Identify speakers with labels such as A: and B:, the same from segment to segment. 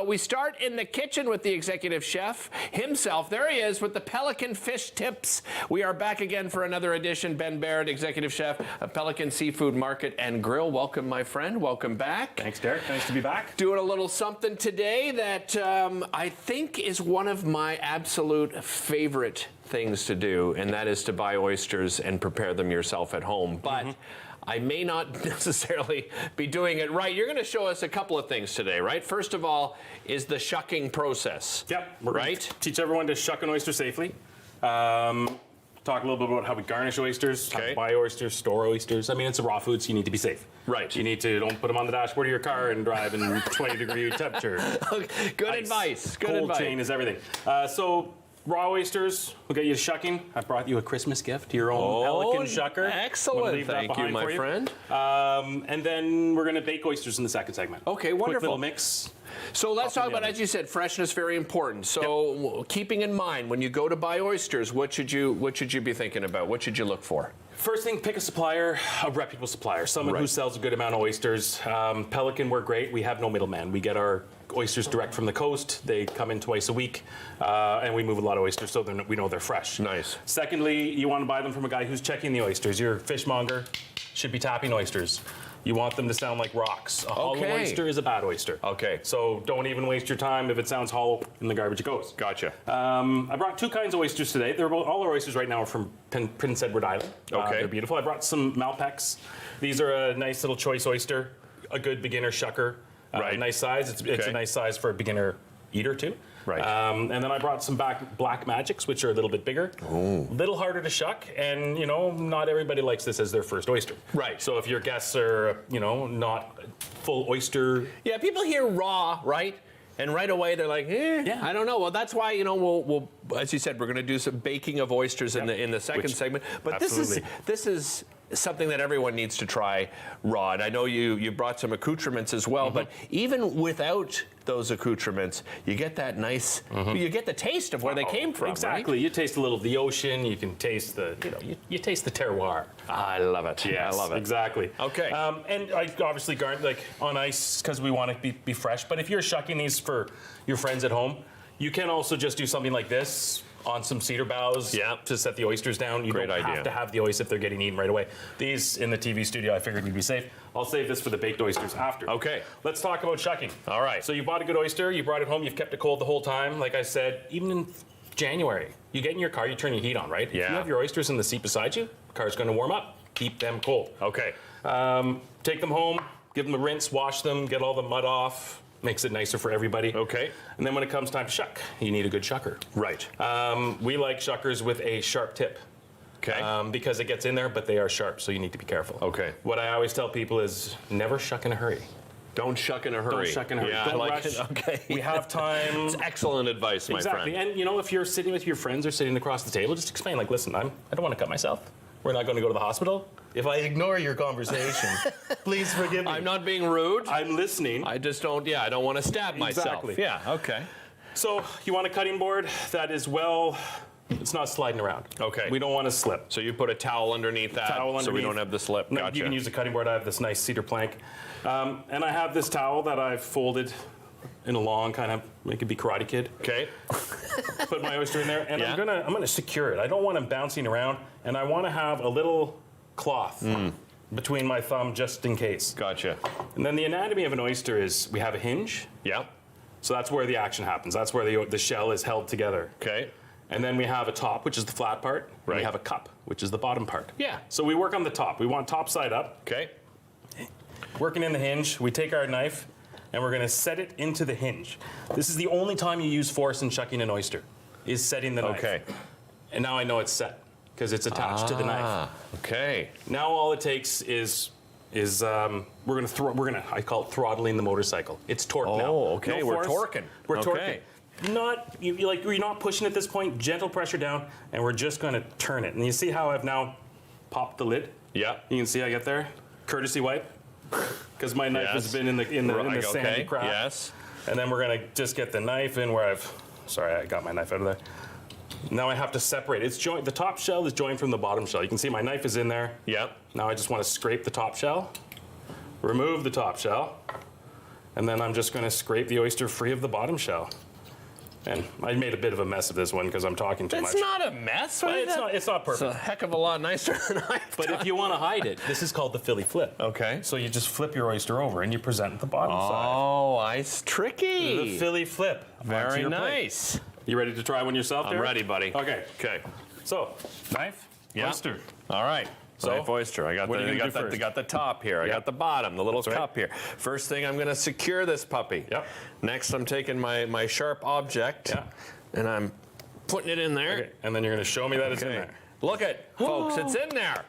A: We start in the kitchen with the executive chef himself. There he is with the Pelican fish tips. We are back again for another edition. Ben Baird, executive chef of Pelican Seafood Market and Grill. Welcome, my friend. Welcome back.
B: Thanks, Derek. Nice to be back.
A: Doing a little something today that I think is one of my absolute favorite things to do, and that is to buy oysters and prepare them yourself at home. But I may not necessarily be doing it right. You're going to show us a couple of things today, right? First of all is the shucking process.
B: Yep. We're going to teach everyone to shuck an oyster safely. Talk a little bit about how we garnish oysters, how to buy oysters, store oysters. I mean, it's a raw food, so you need to be safe.
A: Right.
B: You need to don't put them on the dashboard of your car and drive in 20-degree temperature.
A: Good advice. Good
B: Cold
A: advice.
B: chain is everything. So raw oysters will get you shucking. I brought you a Christmas gift, your own Pelican shucker.
A: Excellent. Thank you, my friend.
B: And then we're going to bake oysters in the second segment.
A: Okay, wonderful.
B: Quick little mix.
A: So let's talk about, as you said, freshness, very important. So keeping in mind, when you go to buy oysters, what should you be thinking about? What should you look for?
B: First thing, pick a supplier, a reputable supplier, someone who sells a good amount of oysters. Pelican, we're great. We have no middleman. We get our oysters direct from the coast. They come in twice a week, and we move a lot of oysters so we know they're fresh.
A: Nice.
B: Secondly, you want to buy them from a guy who's checking the oysters. Your fishmonger should be tapping oysters. You want them to sound like rocks. A hollow oyster is a bad oyster.
A: Okay.
B: So don't even waste your time. If it sounds hollow, in the garbage it goes.
A: Gotcha.
B: I brought two kinds of oysters today. All our oysters right now are from Prince Edward Island.
A: Okay.
B: They're beautiful. I brought some Malpecs. These are a nice little choice oyster, a good beginner shucker. Nice size. It's a nice size for a beginner eater too.
A: Right.
B: And then I brought some black magics, which are a little bit bigger, a little harder to shuck, and not everybody likes this as their first oyster.
A: Right.
B: So if your guests are not full oyster,
A: yeah, people hear raw, right? And right away they're like, I don't know. Well, that's why we'll as you said, we're going to do some baking of oysters in the second segment. But this is something that everyone needs to try raw. And I know you brought some accoutrements as well, but even without those accoutrements, you get that nice, you get the taste of where they came from.
B: Exactly.
A: Right?
B: You taste a little of the ocean. You can taste you taste the terroir.
A: I love it.
B: Yes,
A: I love it.
B: Exactly.
A: Okay.
B: And I obviously garnish on ice because we want to be fresh. But if you're shucking these for your friends at home, you can also just do something like this on some cedar boughs to set the oysters down. You don't have to have the oyster if they're getting eaten right away. These in the TV studio, I figured we'd be safe. I'll save this for the baked oysters after.
A: Okay.
B: Let's talk about shucking.
A: All right.
B: So you bought a good oyster, you brought it home, you've kept it cold the whole time. Like I said, even in January, you get in your car, you turn your heat on, right?
A: Yeah.
B: If you have your oysters in the seat beside you, the car's going to warm up. Keep them cold.
A: Okay.
B: Take them home, give them a rinse, wash them, get all the mud off. Makes it nicer for everybody.
A: Okay.
B: And then when it comes time to shuck, you need a good shucker.
A: Right.
B: We like shuckers with a sharp tip.
A: Okay.
B: Because it gets in there, but they are sharp, so you need to be careful.
A: Okay.
B: What I always tell people is never shuck in a hurry.
A: Don't shuck in a hurry.
B: Don't shuck in a hurry.
A: Yeah,
B: Don't
A: I like
B: rush.
A: it. Okay.
B: We have time.
A: It's excellent advice, my friend.
B: Exactly. And if you're sitting with your friends or sitting across the table, just explain, like, listen, I don't want to cut myself. We're not going to go to the hospital. If I ignore your conversation, please forgive me.
A: I'm not being rude.
B: I'm listening.
A: I just don't, I don't want to stab myself.
B: Exactly.
A: Yeah, okay.
B: So you want a cutting board that is it's not sliding around.
A: Okay.
B: We don't want to slip.
A: So you put a towel underneath that so we don't have the slip.
B: No,
A: Gotcha.
B: you can use a cutting board. I have this nice cedar plank. And I have this towel that I've folded in a long kind of, it could be Karate Kid.
A: Okay.
B: Put my oyster in there, and I'm gonna secure it. I don't want him bouncing around, and I want to have a little cloth between my thumb just in case.
A: Gotcha.
B: And then the anatomy of an oyster is we have a hinge.
A: Yeah.
B: So that's where the action happens. That's where the shell is held together.
A: Okay.
B: And then we have a top, which is the flat part.
A: Right.
B: And we have a cup, which is the bottom part.
A: Yeah.
B: So we work on the top. We want top side up.
A: Okay.
B: Working in the hinge, we take our knife and we're going to set it into the hinge. This is the only time you use force in shucking an oyster, is setting the knife.
A: Okay.
B: And now I know it's set because it's attached to the knife.
A: Okay.
B: Now all it takes is we're gonna I call it throttling the motorcycle. It's torque now.
A: Oh, okay.
B: No
A: we're
B: force.
A: torquing.
B: We're
A: okay.
B: torquing. You're not pushing at this point. Gentle pressure down, and we're just going to turn it. And you see how I've now popped the lid?
A: Yeah.
B: You can see I get there. Courtesy wipe, because my knife has been in the sandy crack.
A: Yes.
B: And then we're going to just get the knife in where sorry, I got my knife out of there. Now I have to separate. It's joined. The top shell is joined from the bottom shell. You can see my knife is in there.
A: Yep.
B: Now I just want to scrape the top shell, remove the top shell, And then I'm just going to scrape the oyster free of the bottom shell. And I made a bit of a mess of this one because I'm talking too much.
A: It's not a mess.
B: But it's not perfect.
A: It's a heck of a lot nicer than I've
B: But
A: done.
B: if you want to hide it, this is called the Philly flip.
A: Okay.
B: So you just flip your oyster over and you present the bottom side.
A: Oh, tricky.
B: The Philly flip. onto
A: Very
B: your plate.
A: nice.
B: You ready to try one yourself,
A: I'm
B: Derek?
A: ready, buddy.
B: Okay.
A: Okay.
B: So, knife,
A: Yeah.
B: oyster.
A: All right.
B: So,
A: Knife oyster. I got
B: what are you gonna do
A: I
B: first?
A: got the top here. I
B: Yeah.
A: got the bottom, the little
B: That's right.
A: cup here. First thing, I'm going to secure this puppy.
B: Yep.
A: Next, I'm taking my sharp object.
B: Yeah.
A: And I'm putting it in there.
B: Okay. And then you're going to show me that it's in
A: Okay.
B: there.
A: Look at, folks, it's in there.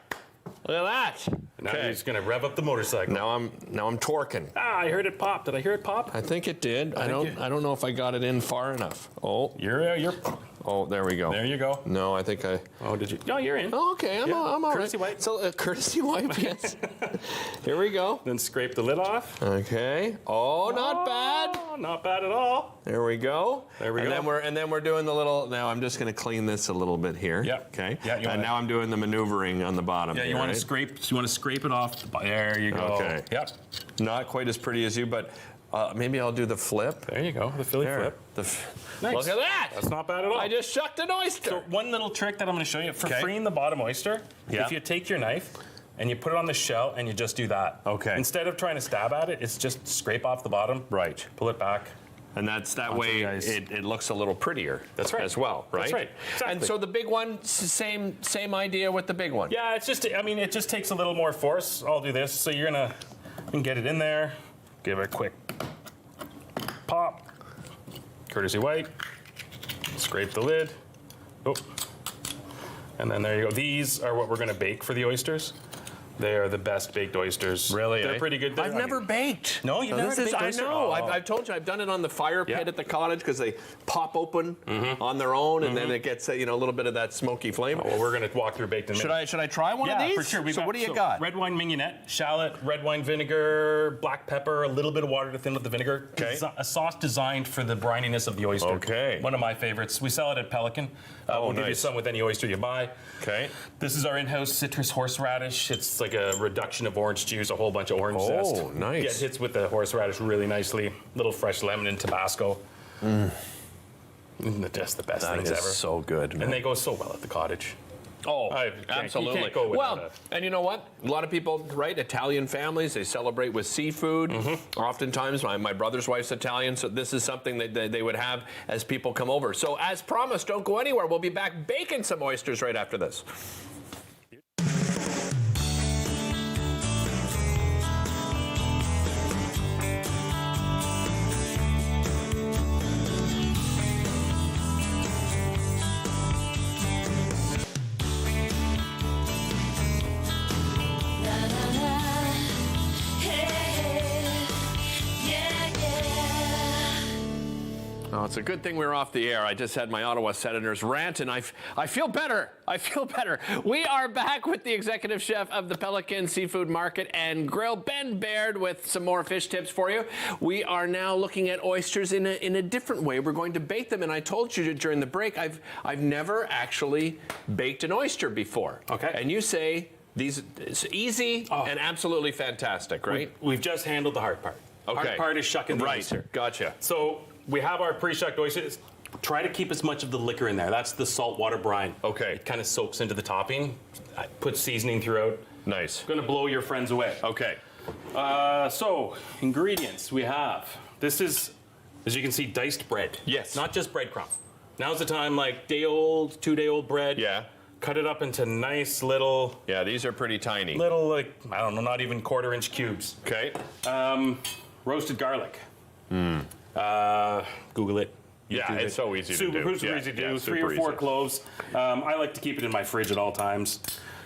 A: Look at that.
B: Now you're just going to rev up the motorcycle.
A: Now I'm torquing.
B: Ah, I heard it pop. Did I hear it pop?
A: I think it did. I don't know if I got it in far enough. Oh, oh, there we go.
B: There you go.
A: No, I think I.
B: Oh, did you? No, you're in.
A: Oh, okay, I'm all right.
B: Courtesy wipe.
A: So courtesy wipe, yes. Here we go.
B: Then scrape the lid off.
A: Okay. Oh, not bad.
B: Oh, not bad at all.
A: There we go.
B: There we
A: and
B: go.
A: Then we're doing the little. Now I'm just going to clean this a little bit here.
B: Yeah.
A: Okay.
B: Yeah, you
A: And
B: wanna-
A: now I'm doing the maneuvering on the bottom.
B: Yeah,
A: here,
B: you want
A: right?
B: to scrape. You want to scrape it off. There you go.
A: Okay.
B: Yep.
A: Not quite as pretty as you, but maybe I'll do the flip.
B: There you go. The Philly
A: There.
B: flip. Nice.
A: Look at that.
B: That's not bad at all.
A: I just shucked an oyster.
B: So one little trick that I'm going to show you for
A: Okay.
B: freeing the bottom oyster.
A: Yeah.
B: If you take your knife and you put it on the shell and you just do that.
A: Okay.
B: Instead of trying to stab at it, it's just scrape off the bottom.
A: Right.
B: Pull it back.
A: And that
B: Onto
A: way
B: the ice.
A: it looks a little prettier.
B: That's right.
A: As well, right?
B: That's right. Exactly.
A: And so the big one, same idea with the big one.
B: Yeah, it's just. I mean, it just takes a little more force. I'll do this. So you're gonna get it in there. Give it a quick pop. Courtesy wipe. Scrape the lid. Oh. And then there you go. These are what we're gonna bake for the oysters. They are the best baked oysters.
A: Really?
B: They're pretty good.
A: I've never baked.
B: No, you've never baked
A: I
B: oyster?
A: know.
B: Oh.
A: I've told you. I've done it on the fire pit
B: Yeah.
A: at the cottage because they pop open on their own, and then it gets a little bit of that smoky flame.
B: Well, we're gonna walk through baked in a minute.
A: Should I try one of these?
B: for sure.
A: So what do you got?
B: Red wine mignonette, shallot, red wine vinegar, black pepper, a little bit of water to thin with the vinegar.
A: Okay.
B: A sauce designed for the brininess of the oyster.
A: Okay.
B: One of my favorites. We sell it at Pelican. We'll give you
A: nice.
B: some with any oyster you buy.
A: Okay.
B: This is our in-house citrus horseradish. It's like a reduction of orange juice, a whole bunch of orange zest.
A: Oh, nice.
B: Yeah, it hits with the horseradish really nicely. Little fresh lemon and Tabasco. Just the best
A: That
B: things
A: is
B: ever.
A: so good, man.
B: And they go so well at the cottage.
A: Oh,
B: You
A: absolutely.
B: can't go without
A: well,
B: it.
A: and you know what? A lot of people, right? Italian families, they celebrate with seafood. Oftentimes, my brother's wife's Italian, so this is something that they would have as people come over. So, as promised, don't go anywhere. We'll be back baking some oysters right after this. Oh, it's a good thing we were off the air. I just had my Ottawa Senators rant, and I feel better. I feel better. We are back with the executive chef of the Pelican Seafood Market and Grill, Ben Baird, with some more fish tips for you. We are now looking at oysters in a different way. We're going to bake them, and I told you during the break, I've never actually baked an oyster before.
B: Okay.
A: And you say it's easy and absolutely fantastic, right?
B: We've just handled the hard part.
A: Okay.
B: Hard part is shucking the oyster.
A: Gotcha.
B: So we have our pre-shucked oysters. Try to keep as much of the liquor in there. That's the saltwater brine.
A: Okay.
B: It kind of soaks into the topping. I put seasoning throughout.
A: Nice.
B: Gonna blow your friends away.
A: Okay.
B: So ingredients we have. This is, as you can see, diced bread.
A: Yes.
B: Not just breadcrumb. Now's the time, like day-old, 2-day-old bread.
A: Yeah.
B: Cut it up into nice little,
A: Yeah, these are pretty tiny.
B: like, I don't know, not even quarter-inch cubes.
A: Okay.
B: Roasted garlic. Google it.
A: Yeah,
B: YouTube
A: it's
B: it.
A: so easy to
B: Super
A: do.
B: easy
A: Yeah,
B: to do.
A: yeah,
B: 3 or
A: super
B: 4
A: easy.
B: cloves. I like to keep it in my fridge at all times.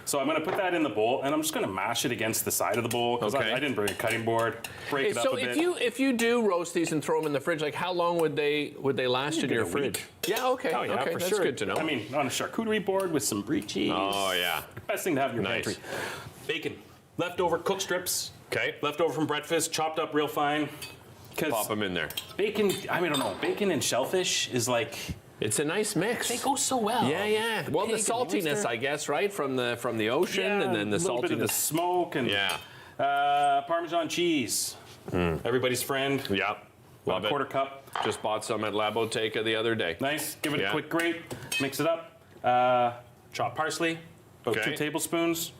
B: So I'm going to put that in the bowl, and I'm just going to mash it against the side of the bowl because
A: Okay.
B: I didn't bring a cutting board. Break
A: Hey,
B: it up
A: so
B: a bit.
A: if you do roast these and throw them in the fridge, like how long would they last in
B: Good
A: your
B: a
A: fridge?
B: week.
A: Yeah. Okay.
B: Oh, yeah,
A: okay.
B: for
A: That's
B: sure.
A: good to know.
B: I mean, on a charcuterie board with some brie cheese.
A: Oh yeah.
B: Best thing to have in your
A: Nice.
B: pantry. Bacon. Leftover cooked strips.
A: Okay.
B: Leftover from breakfast, chopped up real fine.
A: Pop them in there.
B: Bacon, I mean, I don't know. Bacon and shellfish is like,
A: It's a nice mix.
B: they go so well.
A: Yeah, yeah. Well, the
B: Pig and
A: saltiness,
B: oyster.
A: I guess, right, from the ocean, and then the
B: a little bit of the
A: saltiness.
B: smoke and
A: Yeah.
B: Parmesan cheese. everybody's friend.
A: Yep. Love it.
B: Quarter cup.
A: Just bought some at La Boteca the other day.
B: Nice. Give it a quick grate. Mix it up. Chopped parsley. About 2 tablespoons.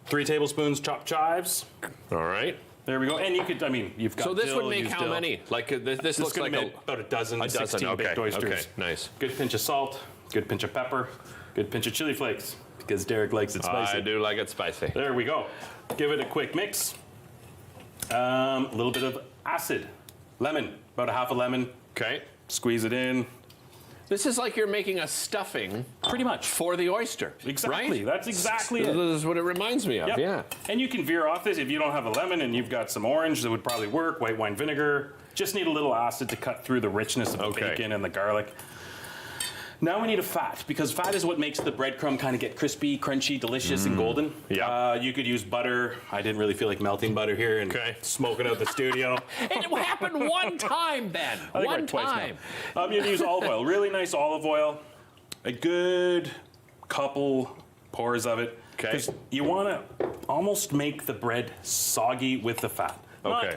B: 3 tablespoons chopped chives.
A: All right.
B: There we go. And you could, I mean, you've got
A: So this
B: dill,
A: would make how many? Like this looks like
B: about a dozen 16 baked oysters.
A: Okay, nice.
B: Good pinch of salt, good pinch of pepper, good pinch of chili flakes, because Derek likes it spicy.
A: I do like it spicy.
B: There we go. Give it a quick mix. A little bit of acid. Lemon, about a half a lemon.
A: Okay.
B: Squeeze it in.
A: This is like you're making a stuffing.
B: Pretty much.
A: For the oyster.
B: Exactly.
A: Right?
B: That's exactly it.
A: This is what it reminds me of.
B: Yep.
A: Yeah.
B: And you can veer off this if you don't have a lemon and you've got some orange that would probably work, white wine vinegar. Just need a little acid to cut through the richness of the bacon and the garlic. Now we need a fat, because fat is what makes the breadcrumb kind of get crispy, crunchy, delicious, and golden.
A: Yeah.
B: You could use butter. I didn't really feel like melting butter here and smoking out the studio.
A: It happened one time, Ben.
B: I think
A: One time.
B: You can use olive oil, really nice olive oil. A good couple pours of it. Because you want to almost make the bread soggy with the fat.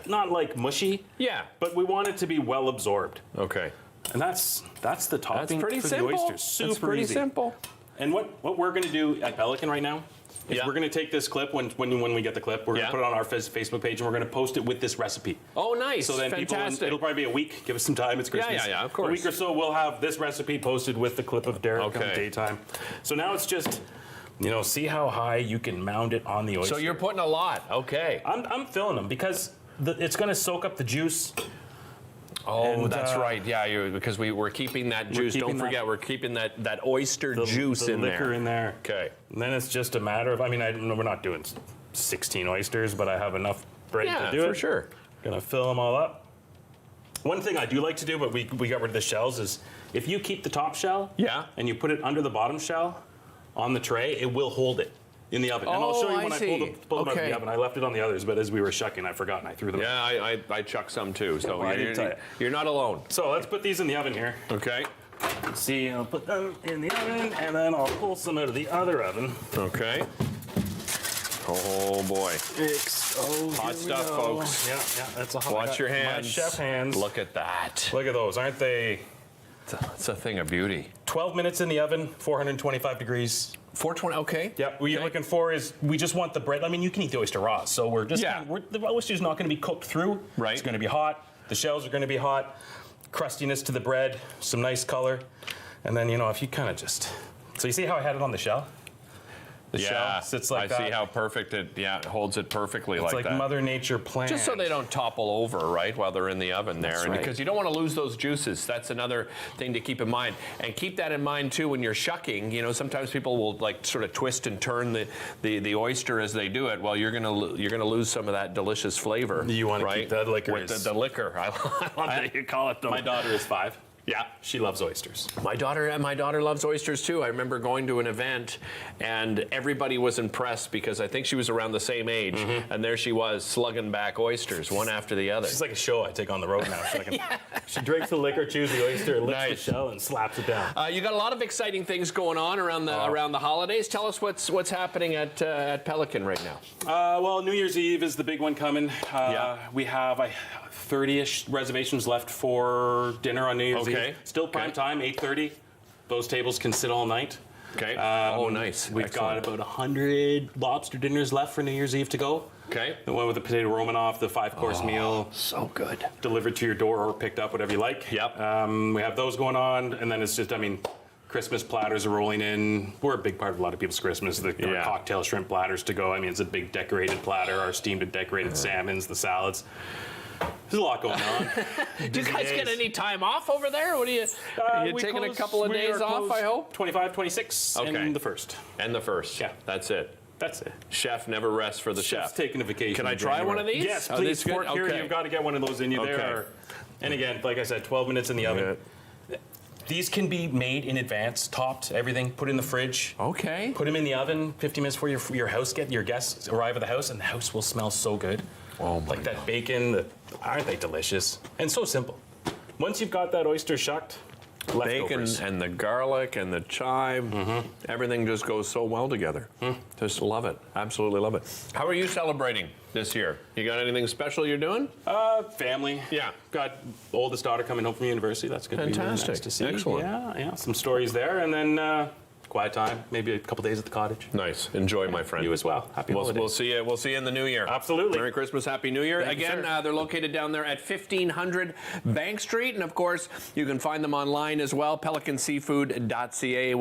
B: Not like mushy.
A: Yeah.
B: But we want it to be well absorbed.
A: Okay.
B: And that's the topping
A: pretty
B: for
A: simple.
B: the oysters. Super
A: That's pretty
B: easy.
A: simple.
B: And what we're going to do at Pelican right now is we're going to take this clip when we get the clip. We're going to put it on our Facebook page and we're going to post it with this recipe.
A: Oh, nice!
B: So then it'll probably be a week. Give us some time. It's Christmas.
A: Yeah, of course.
B: A week or so, we'll have this recipe posted with the clip of Derek on daytime. So now it's just, see how high you can mound it on the oyster.
A: So you're putting a lot. Okay.
B: I'm filling them because it's going to soak up the juice.
A: Oh, and, that's right. Yeah, because we're keeping that juice. Don't forget, we're keeping that oyster juice in there.
B: The liquor in there.
A: Okay.
B: And then it's just a matter of, we're not doing 16 oysters, but I have enough bread to do it.
A: Yeah, for sure.
B: Gonna fill them all up. One thing I do like to do, but we got rid of the shells, is if you keep the top shell and you put it under the bottom shell on the tray, it will hold it in the oven. And I'll show you when I pull them out of the oven. I left it on the others, but as we were shucking, I forgot and I threw them out.
A: Yeah, I chuck some too, so
B: Well,
A: you're not alone.
B: So let's put these in the oven here.
A: Okay.
B: See, I'll put them in the oven, and then I'll pull some out of the other oven.
A: Okay. Oh boy.
B: Hot
A: stuff, folks.
B: Yeah, that's a hot.
A: Watch your hands.
B: My chef hands.
A: Look at that.
B: Look at those, aren't they?
A: It's a thing of beauty.
B: 12 minutes in the oven, 425 degrees.
A: 420. Okay.
B: Yep. What you're looking for is we just want the bread. You can eat the oyster raw, so we're just the oyster's not going to be cooked through.
A: Right.
B: It's going to be hot. The shells are going to be hot. Crustiness to the bread, some nice color, and then if you kind of just. So you see how I had it on the shell? The shell sits like that.
A: I see how perfect it holds it perfectly
B: it's
A: like that.
B: It's like Mother Nature planned.
A: Just so they don't topple over, right, while they're in the oven there.
B: That's right.
A: Because you don't want to lose those juices. That's another thing to keep in mind. And keep that in mind too when you're shucking. Sometimes people will sort of twist and turn the oyster as they do it. Well, you're gonna lose some of that delicious flavor.
B: You want to keep that liquor.
A: With the liquor. I love that you call it.
B: My daughter is 5.
A: Yeah,
B: she loves oysters.
A: My daughter loves oysters too. I remember going to an event, and everybody was impressed because I think she was around the same age, and there she was slugging back oysters one after the other.
B: She's like a show I take on the road now. She drinks the liquor, chews the oyster, lifts the shell, and slaps it down.
A: You got a lot of exciting things going on around the holidays. Tell us what's happening at Pelican right now.
B: Well, New Year's Eve is the big one coming. We have 30-ish reservations left for dinner on New Year's Eve. Still prime time, 8:30. Those tables can sit all night.
A: Okay. Nice.
B: We've got about 100 lobster dinners left for New Year's Eve to go.
A: Okay.
B: The one with the potato Romanoff, the 5-course meal.
A: So good.
B: Delivered to your door or picked up, whatever you like.
A: Yep.
B: We have those going on, and then it's just, Christmas platters are rolling in. We're a big part of a lot of people's Christmas. Our cocktail shrimp platters to go. It's a big decorated platter. Our steamed and decorated salmons, the salads. There's a lot going on.
A: Do you guys get any time off over there? What are you taking a couple of days off, I hope?
B: 25, 26, and the 1st.
A: And the 1st.
B: Yeah.
A: That's it.
B: That's it.
A: Chef never rests for the
B: Chef's
A: chef.
B: taking a vacation.
A: Can I try one of these?
B: Yes, please. Sport here. You've got to get one of those in you there. And again, like I said, 12 minutes in the oven. These can be made in advance, topped, everything, put in the fridge.
A: Okay.
B: Put them in the oven 50 minutes before your guests arrive at the house, and the house will smell so good.
A: Oh my
B: Like that bacon, aren't they delicious? And so simple. Once you've got that oyster shucked,
A: bacon
B: Leftovers.
A: and the garlic and the chive. Everything just goes so well together. Just love it. Absolutely love it. How are you celebrating this year? You got anything special you're doing?
B: Family.
A: Yeah.
B: Got oldest daughter coming home from university. That's going to be really
A: Fantastic.
B: nice to see.
A: Excellent.
B: Yeah. Some stories there, and then quiet time. Maybe a couple days at the cottage.
A: Nice. Enjoy, my friend.
B: You as well. Happy holidays.
A: We'll see you. We'll see you in the new year.
B: Absolutely.
A: Merry Christmas, Happy New Year.
B: Thank you,
A: Again,
B: sir.
A: they're located down there at 1500 Bank Street, and of course, you can find them online as well. PelicanSeafood.ca.